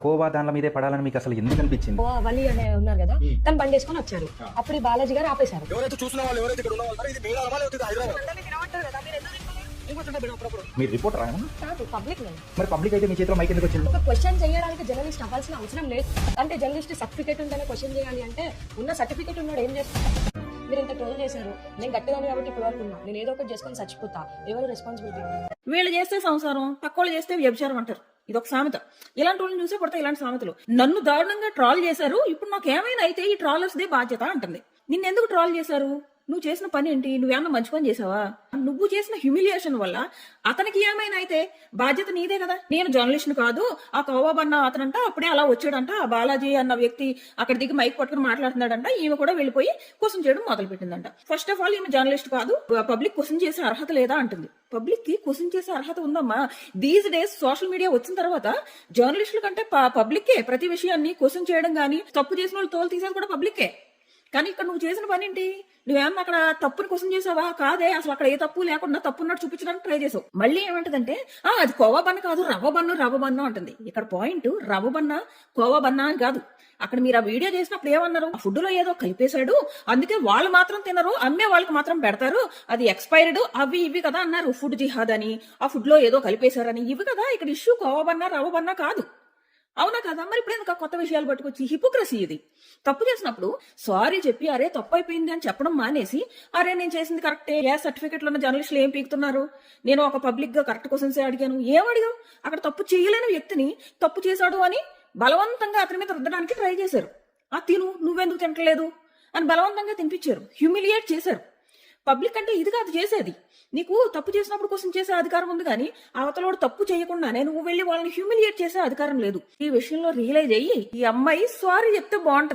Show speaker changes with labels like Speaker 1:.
Speaker 1: కోవా దానిల మీదే పడాలని మీకు అసలు ఎందుకు అనిపించింది?
Speaker 2: వలి అనే ఉన్నారు కదా, తను బండి వేసుకొని వచ్చారు. అప్పుడు ఈ బాలాజీ గారు ఆపేశారు.
Speaker 3: ఎవరైతే చూసిన వాళ్ళు ఎవరైతే ఇక్కడ ఉన్న వాళ్ళు ఇది మేడారమా లేకపోతే హైదరాబాద్
Speaker 1: మీరు రిపోర్టర్ ఆయన
Speaker 2: కాదు, పబ్లిక్
Speaker 1: మరి పబ్లిక్ అయితే మీ చేతిలో మైక్ ఎందుకు వచ్చింది?
Speaker 2: ఒక క్వశ్చన్ చేయడానికి జర్నలిస్ట్ అవ్వాల్సిన అవసరం లేదు. అంటే జర్నలిస్ట్ సర్టిఫికేట్ ఉంటేనే క్వశ్చన్ చేయాలి అంటే ఉన్న సర్టిఫికేట్ ఉన్నాడు ఏం చేస్తారు? మీరు ఇంత ట్రోల్ చేశారు, నేను గట్టిగానే కాబట్టి ఇప్పుడు వరకు ఉన్నా, నేను ఏదో ఒకటి చేసుకొని చచ్చిపోతా, ఎవరు రెస్పాన్సిబిలిటీ?
Speaker 4: వీళ్ళు చేస్తే సంసారం, పక్కోళ్ళు చేస్తే వ్యభిచారం అంటారు. ఇది ఒక సామెత. ఇలాంటి వాళ్ళని చూసే పడతాయి ఇలాంటి సామెతలు. నన్ను దారుణంగా ట్రాల్ చేశారు, ఇప్పుడు నాకు ఏమైనా అయితే ఈ ట్రాలర్స్దే బాధ్యత అంటుంది. నిన్నెందుకు ట్రాల్ చేశారు? నువ్వు చేసిన పని ఏంటి? నువ్వేమన్నా మంచి పని చేసావా? నువ్వు చేసిన హ్యూమిలియేషన్ వల్ల అతనికి ఏమైనా అయితే బాధ్యత నీదే కదా. నేను జర్నలిస్ట్ కాదు, ఆ కౌబాబ్ అన్న అతనంట అప్పుడే అలా వచ్చాడంట, ఆ బాలాజీ అన్న వ్యక్తి అక్కడ దిగి మైక్ పట్టుకుని మాట్లాడుతున్నాడంట, ఈమె కూడా వెళ్ళిపోయి క్వశ్చన్ చేయడం మొదలు పెట్టిందంట. ఫస్ట్ ఆఫ్ ఆల్ ఈమె జర్నలిస్ట్ కాదు, పబ్లిక్ క్వశ్చన్ చేసే అర్హత లేదా అంటుంది. పబ్లిక్ కి క్వశ్చన్ చేసే అర్హత ఉందమ్మా. దీస్ డేస్ సోషల్ మీడియా వచ్చిన తర్వాత జర్నలిస్టుల కంటే పబ్లిక్కే ప్రతి విషయాన్ని క్వశ్చన్ చేయడం గానీ, తప్పు చేసిన వాళ్ళు తోలు తీసేది కూడా పబ్లిక్కే. కానీ ఇక్కడ నువ్వు చేసిన పని ఏంటి? నువ్వేమన్నా అక్కడ తప్పుని క్వశ్చన్ చేసావా? కాదే, అసలు అక్కడ ఏ తప్పు లేకుండా తప్పున్నట్టు చూపించడానికి ట్రై చేసావు. మళ్ళీ ఏమంటదంటే అది కోవా బన్న కాదు, రవ్వ బన్న అంటుంది. ఇక్కడ పాయింట్ రవ్వ బన్న కోవా బన్న అని కాదు. అక్కడ మీరు ఆ వీడియో చేసినప్పుడు ఏమన్నారు? ఆ ఫుడ్ లో ఏదో కలిపేశాడు, అందుకే వాళ్ళు మాత్రం తినరు, అమ్మే వాళ్ళకి మాత్రం పెడతారు, అది ఎక్స్పైర్డ్ అవి ఇవి కదా అన్నారు. ఫుడ్ జిహాద్ అని, ఆ ఫుడ్ లో ఏదో కలిపేశారని, ఇవి కదా ఇక్కడ ఇష్యూ. కోవా బన్న రవ్వ బన్న కాదు. అవునా కదా? మరి ఇప్పుడు ఎందుకు కొత్త విషయాలు పట్టుకొచ్చి? హిపోక్రసీ ఇది. తప్పు చేసినప్పుడు సారీ చెప్పి అరే తప్పు అయిపోయింది అని చెప్పడం మానేసి, అరే నేను చేసింది కరెక్టే, ఏ సర్టిఫికెట్ లో ఉన్న జర్నలిస్టులు ఏం పీకుతున్నారు, నేను ఒక పబ్లిక్ గా కరెక్ట్ క్వశ్చన్స్ అడిగాను, ఏమడిగావు? అక్కడ తప్పు చేయలేని వ్యక్తిని తప్పు చేశాడు అని బలవంతంగా అతని మీద రుద్దడానికి ట్రై చేశారు. ఆ తిను, నువ్వెందుకు తినట్లేదు అని బలవంతంగా తినిపించారు, హ్యూమిలియేట్ చేశారు. పబ్లిక్ అంటే ఇది కాదు చేసేది. నీకు తప్పు చేసినప్పుడు క్వశ్చన్ చేసే అధికారం ఉంది, కానీ అవతలోడు తప్పు చేయకుండానే నువ్వు వెళ్ళి వాళ్ళని హ్యూమిలియేట్ చేసే అధికారం లేదు. ఈ విషయంలో రియలైజ్ అయ్యి ఈ అమ్మాయి సారీ చెప్తే బాగుంటది.